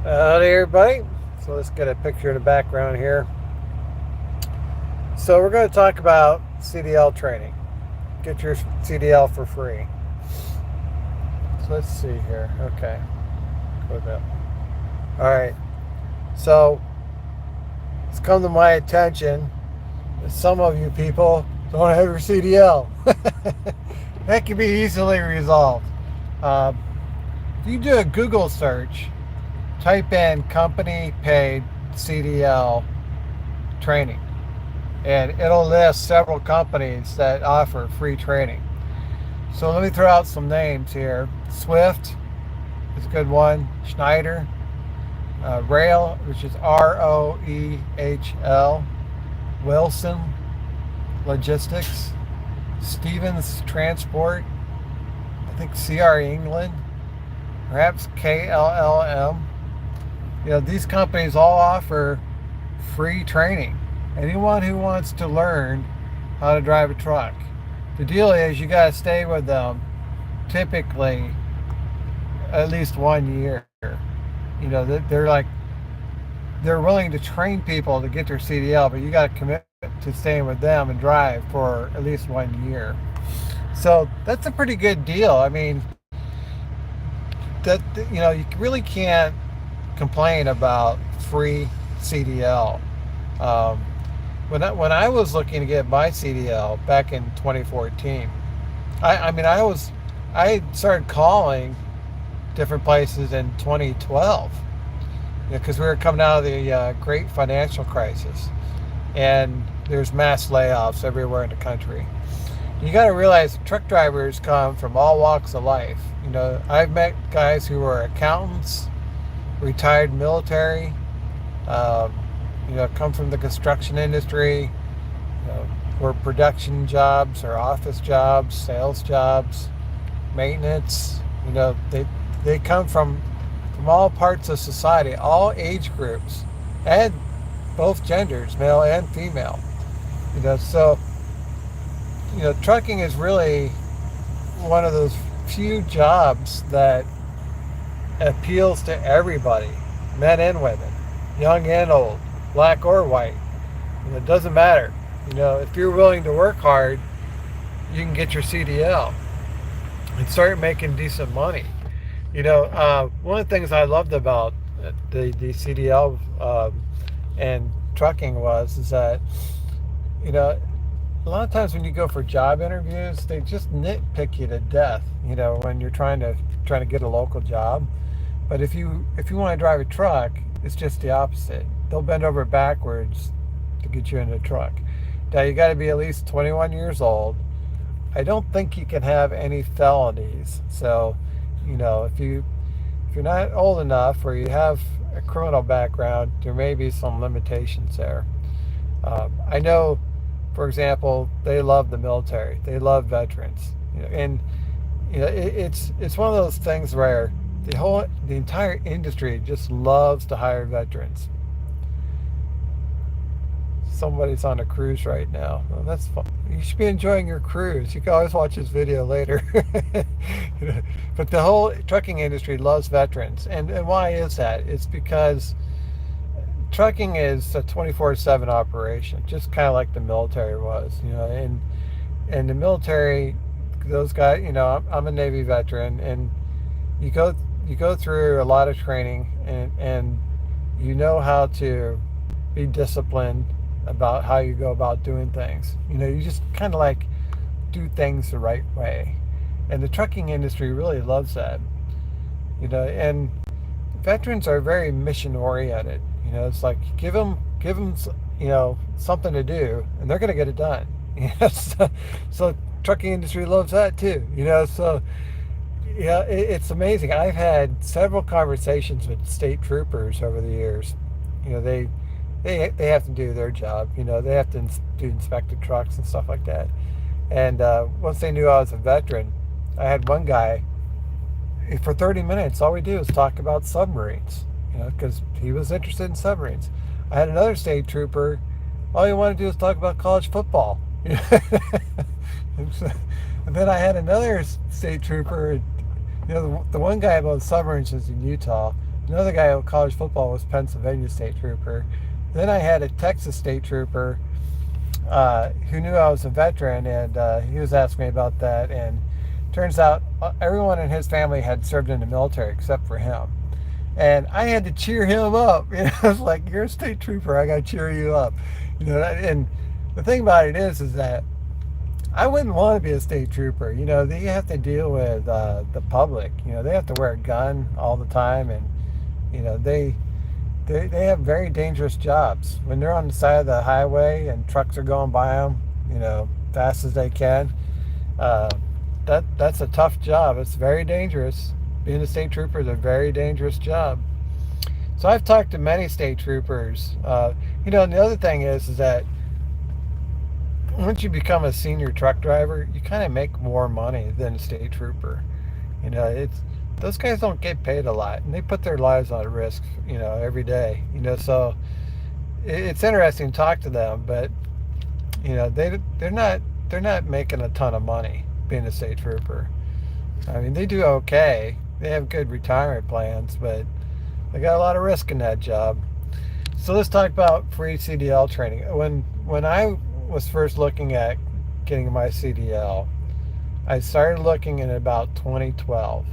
Howdy, everybody. So let's get a picture in the background here. So we're going to talk about CDL training. Get your CDL for free. So let's see here. Okay. Go down. All right. So it's come to my attention that some of you people don't have your CDL. That can be easily resolved. Um, if you do a Google search, type in company paid CDL training, and it'll list several companies that offer free training. So let me throw out some names here. Swift is a good one. Schneider, Rail, which is Roehl, Wilson Logistics, Stevens Transport, I think CR England, perhaps KLLM. These companies all offer free training. Anyone who wants to learn how to drive a truck. The deal is you got to stay with them typically at least 1 year. They're willing to train people to get their CDL, but you got to commit to staying with them and drive for at least 1 year. So that's a pretty good deal. I mean, you really can't complain about free CDL. Um, when I was looking to get my CDL back in 2014, I started calling different places in 2012, because we were coming out of the great financial crisis, and there's mass layoffs everywhere in the country. You got to realize truck drivers come from all walks of life. I've met guys who were accountants, retired military, um, come from the construction industry, or production jobs or office jobs, sales jobs, maintenance. They come from all parts of society, all age groups, and both genders, male and female. So trucking is really one of those few jobs that appeals to everybody, men and women, young and old, black or white. It doesn't matter. If you're willing to work hard, you can get your CDL and start making decent money. One of the things I loved about the CDL and trucking is that a lot of times when you go for job interviews, they just nitpick you to death. When you're trying to get a local job. But if you want to drive a truck, it's just the opposite. They'll bend over backwards to get you in a truck. Now you got to be at least 21 years old. I don't think you can have any felonies. So, if you're not old enough or you have a criminal background, there may be some limitations there. I know, for example, they love the military. They love veterans. And it's one of those things where the entire industry just loves to hire veterans. Somebody's on a cruise right now. Well, that's fun. You should be enjoying your cruise. You can always watch this video later. But the whole trucking industry loves veterans. And why is that? It's because trucking is a 24/7 operation, just kind of like the military was. And the military, those guys, I'm a Navy veteran, and you go through a lot of training, and you know how to be disciplined about how you go about doing things. You just kind of like do things the right way. And the trucking industry really loves that. And veterans are very mission oriented. It's like give them something to do, and they're going to get it done. So trucking industry loves that too. So yeah, it's amazing. I've had several conversations with state troopers over the years. They have to do their job. They have to do inspected trucks and stuff like that. And once they knew I was a veteran, I had one guy, for 30 minutes, all we do is talk about submarines, because he was interested in submarines. I had another state trooper, all he wanted to do is talk about college football. And then I had another state trooper, the one guy about submarines is in Utah. Another guy in college football was Pennsylvania state trooper. Then I had a Texas state trooper who knew I was a veteran, and he was asking me about that. And turns out everyone in his family had served in the military except for him. And I had to cheer him up. I was like, "You're a state trooper. I got to cheer you up." And the thing about it is that I wouldn't want to be a state trooper. They have to deal with the public. They have to wear a gun all the time, and you know, they have very dangerous jobs. When they're on the side of the highway and trucks are going by them, fast as they can, uh, that's a tough job. It's very dangerous. Being a state trooper is a very dangerous job. So I've talked to many state troopers. And the other thing is that once you become a senior truck driver, you kind of make more money than a state trooper. It's those guys don't get paid a lot, and they put their lives on risk, every day. So it's interesting to talk to them, but they're not making a ton of money being a state trooper. I mean, they do okay. They have good retirement plans, but they got a lot of risk in that job. So let's talk about free CDL training. When I was first looking at getting my CDL, I started looking in about 2012,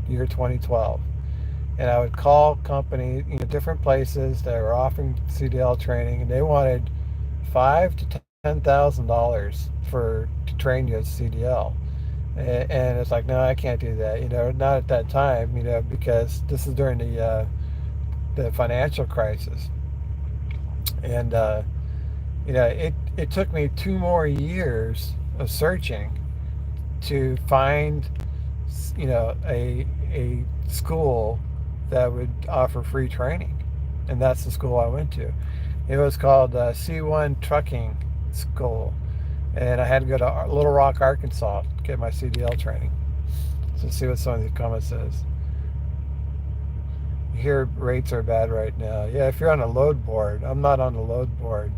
year 2012, and I would call companies, different places that were offering CDL training, and they wanted $5,000 to $10,000 for to train you as CDL. And it's like, no, I can't do that. Not at that time. Because this is during the financial crisis, and it took me 2 more years of searching to find a school that would offer free training, and that's the school I went to. It was called C1 Trucking School, and I had to go to Little Rock, Arkansas, to get my CDL training. So see what some of these comments says. You hear rates are bad right now. Yeah, if you're on a load board. I'm not on the load board,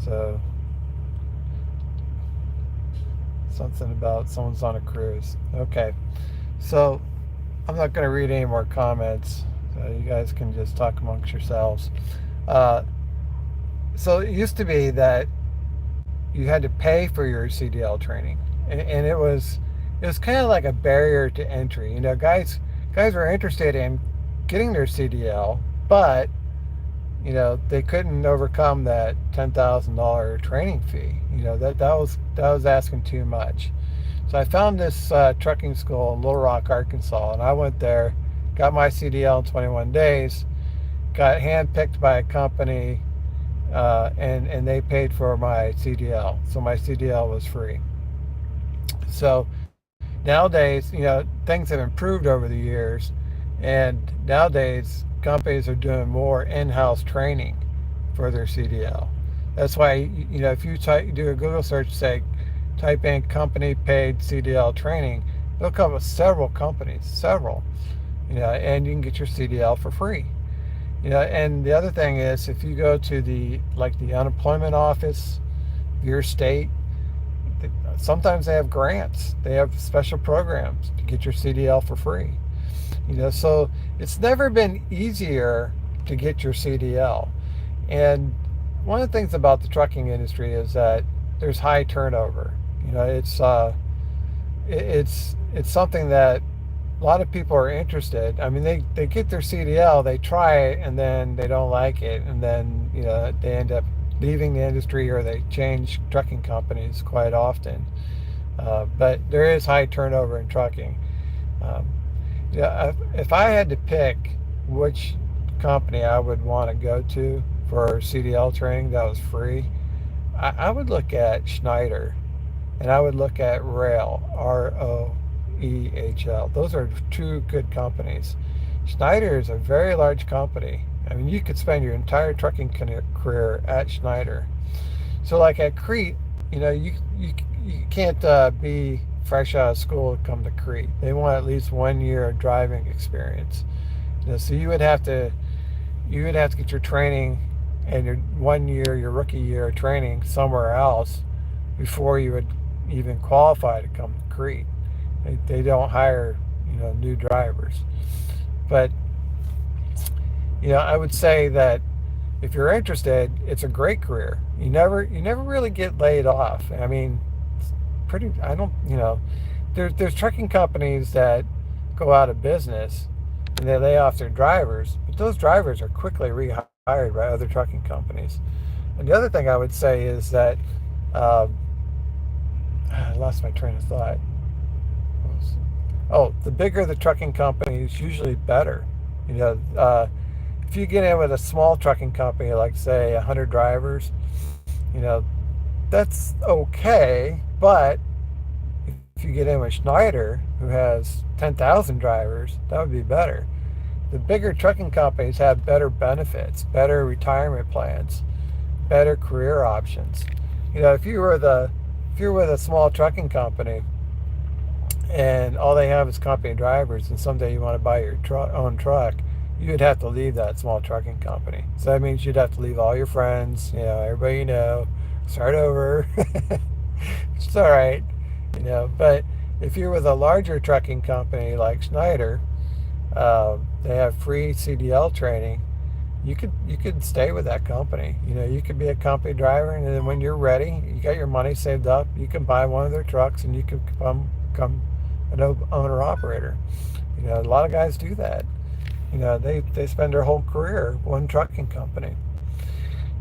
so something about someone's on a cruise. Okay, so I'm not going to read any more comments. So you guys can just talk amongst yourselves. Uh, so it used to be that you had to pay for your CDL training, and it was kind of like a barrier to entry. Guys were interested in getting their CDL, but they couldn't overcome that $10,000 training fee. That was asking too much. So I found this trucking school in Little Rock, Arkansas, and I went there, got my CDL in 21 days, got handpicked by a company, and they paid for my CDL. So my CDL was free. So nowadays, things have improved over the years, and nowadays companies are doing more in-house training for their CDL. That's why, if you do a Google search, say, type in company paid CDL training, it'll come with several companies, and you can get your CDL for free. And the other thing is, if you go to the unemployment office, your state, sometimes they have grants. They have special programs to get your CDL for free. So it's never been easier to get your CDL. And one of the things about the trucking industry is that there's high turnover. It's something that a lot of people are interested. I mean, they get their CDL, they try it, and then they don't like it, and then they end up leaving the industry, or they change trucking companies quite often. But there is high turnover in trucking. Um, if I had to pick which company I would want to go to for CDL training that was free, I would look at Schneider, and I would look at Rail, Roehl. Those are two good companies. Schneider is a very large company. I mean, you could spend your entire trucking career at Schneider. So, like at Crete, you can't be fresh out of school to come to Crete. They want at least 1 year of driving experience. So you would have to get your training and your 1 year, your rookie year of training somewhere else before you would even qualify to come to Crete. They don't hire new drivers. But I would say that if you're interested, it's a great career. You never really get laid off. I mean, it's pretty. I don't. There's trucking companies that go out of business and they lay off their drivers, but those drivers are quickly rehired by other trucking companies. And the other thing I would say is that uh, I lost my train of thought. Oh, the bigger the trucking company is usually better. You know, if you get in with a small trucking company, like say 100 drivers, you know, that's okay. But if you get in with Schneider, who has 10,000 drivers, that would be better. The bigger trucking companies have better benefits, better retirement plans, better career options. If you're with a small trucking company and all they have is company drivers, and someday you want to buy your own truck, you would have to leave that small trucking company. So that means you'd have to leave all your friends, everybody start over. It's all right, But if you're with a larger trucking company like Schneider, they have free CDL training. You could stay with that company. You could be a company driver, and then when you're ready, you got your money saved up. You can buy one of their trucks, and you can become an owner operator. A lot of guys do that. They spend their whole career one trucking company.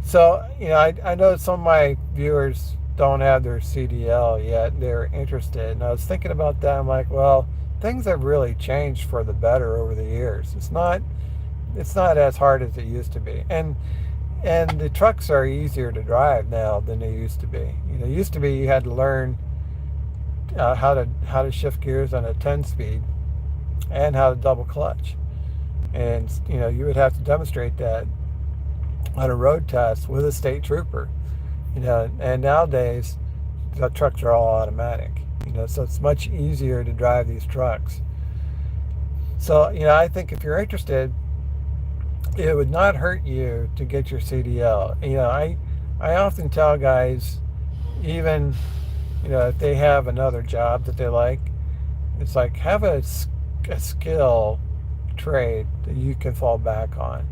So I know some of my viewers don't have their CDL yet. They're interested, and I was thinking about that. I'm like, well, things have really changed for the better over the years. It's not as hard as it used to be, and the trucks are easier to drive now than they used to be. Used to be you had to learn how to shift gears on a 10 speed and how to double clutch, and you would have to demonstrate that on a road test with a state trooper. And nowadays the trucks are all automatic. So it's much easier to drive these trucks. So I think if you're interested, it would not hurt you to get your CDL. I often tell guys, even if they have another job that they like, it's like have a skill trade that you can fall back on.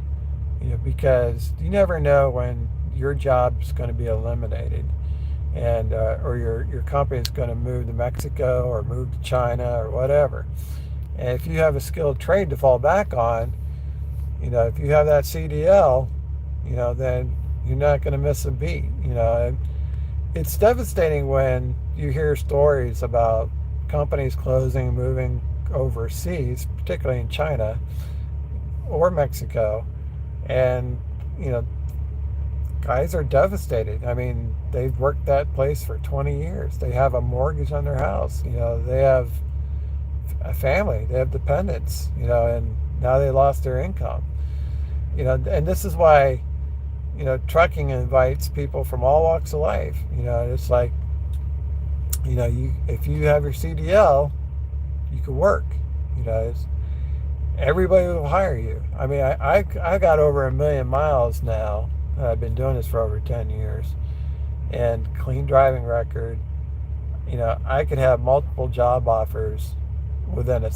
Because you never know when your job is going to be eliminated, and or your company is going to move to Mexico or move to China or whatever. And if you have a skilled trade to fall back on, if you have that CDL, then you're not going to miss a beat. And it's devastating when you hear stories about companies closing, moving overseas, particularly in China or Mexico, and you know guys are devastated. I mean, they've worked that place for 20 years. They have a mortgage on their house. They have a family. They have dependents. And now they lost their income. And this is why trucking invites people from all walks of life. It's like if you have your CDL, you can work. It's, everybody will hire you. I mean, I got over 1 million miles now. I've been doing this for over 10 years, and clean driving record. I could have multiple job offers within a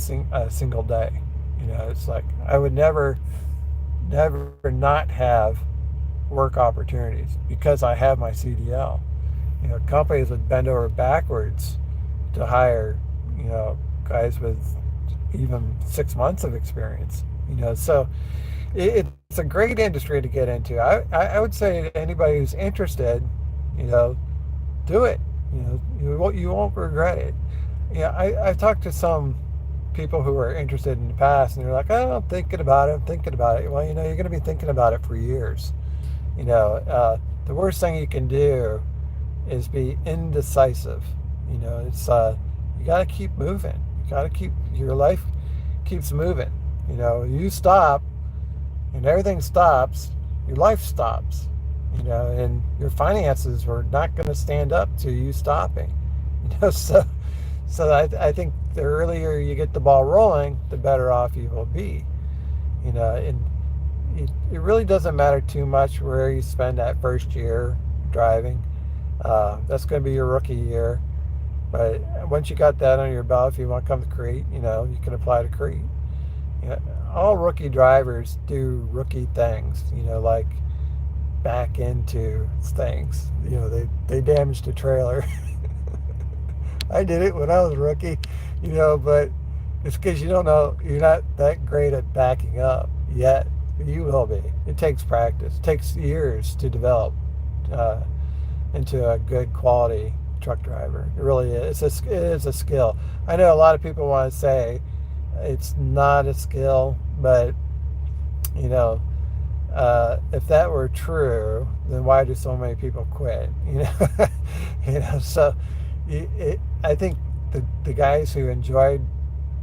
single day. It's like I would never not have work opportunities because I have my CDL. Companies would bend over backwards to hire, guys with even 6 months of experience. So it's a great industry to get into. I would say to anybody who's interested, do it. You won't regret it. I've talked to some people who are interested in the past, and they're like, "Oh, I'm thinking about it. I'm thinking about it." Well, you're going to be thinking about it for years. The worst thing you can do is be indecisive. It's you got to keep moving. You got to keep your life keeps moving. You stop, and everything stops. Your life stops. And your finances were not going to stand up to you stopping. So I think the earlier you get the ball rolling, the better off you will be. And it really doesn't matter too much where you spend that first year driving. That's going to be your rookie year. But once you got that under your belt, if you want to come to Crete, you can apply to Crete. You know, all rookie drivers do rookie things, like back into things. They damaged a trailer. I did it when I was a rookie, but it's because you don't know, you're not that great at backing up yet. You will be. It takes practice. It takes years to develop uh, into a good quality truck driver. It really is. It is a skill. I know a lot of people want to say it's not a skill, but you know, if that were true, then why do so many people quit? So I think the guys who enjoyed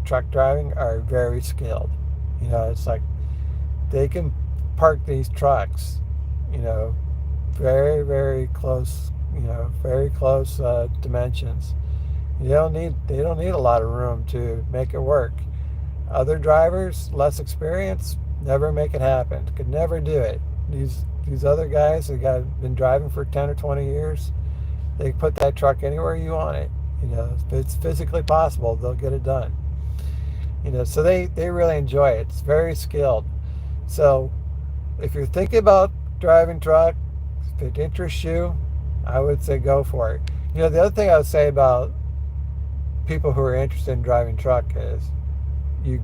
truck driving are very skilled. It's like they can park these trucks, you know, very, very close, very close dimensions. They don't need a lot of room to make it work. Other drivers, less experience, never make it happen. Could never do it. These other guys that been driving for 10 or 20 years, they put that truck anywhere you want it. If it's physically possible, they'll get it done. So they really enjoy it. It's very skilled. So if you're thinking about driving truck, if it interests you, I would say go for it. The other thing I would say about people who are interested in driving truck is you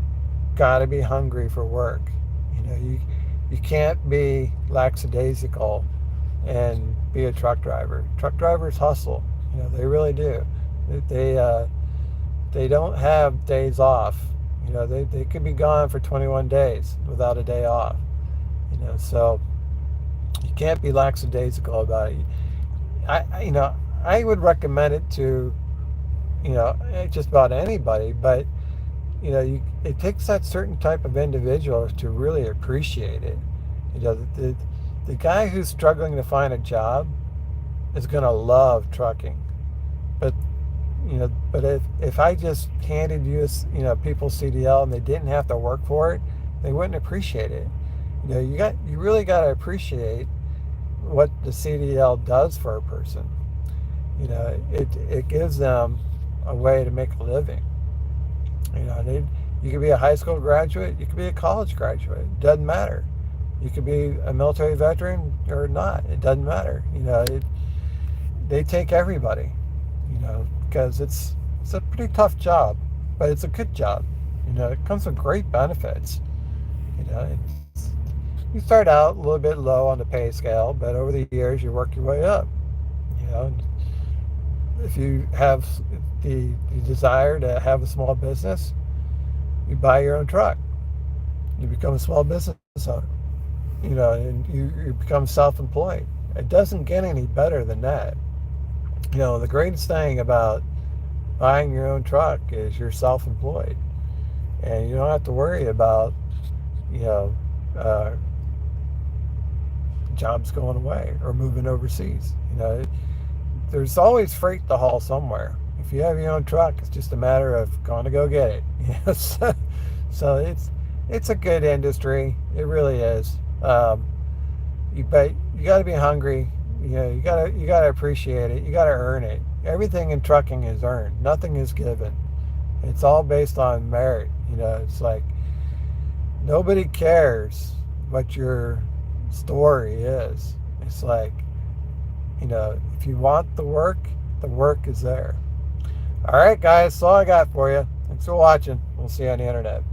got to be hungry for work. You can't be lackadaisical and be a truck driver. Truck drivers hustle. They really do. They don't have days off. They could be gone for 21 days without a day off. So you can't be lackadaisical about it. I would recommend it to just about anybody, but it takes that certain type of individual to really appreciate it. The guy who's struggling to find a job is going to love trucking, but if I just handed you people's CDL and they didn't have to work for it, they wouldn't appreciate it. You really got to appreciate what the CDL does for a person. It gives them a way to make a living. You could be a high school graduate, you could be a college graduate. It doesn't matter. You could be a military veteran or not. It doesn't matter. They take everybody. Because it's a pretty tough job, but it's a good job. It comes with great benefits. You start out a little bit low on the pay scale, but over the years you work your way up. If you have the desire to have a small business, you buy your own truck. You become a small business owner. And you become self-employed. It doesn't get any better than that. The greatest thing about buying your own truck is you're self-employed, and you don't have to worry about jobs going away or moving overseas. There's always freight to haul somewhere. If you have your own truck, it's just a matter of going to go get it. So it's a good industry. It really is. But you got to be hungry. You gotta appreciate it. You gotta earn it. Everything in trucking is earned. Nothing is given. It's all based on merit. It's like nobody cares what your story is. It's like, if you want the work is there. All right, guys, that's all I got for you. Thanks for watching. We'll see you on the internet.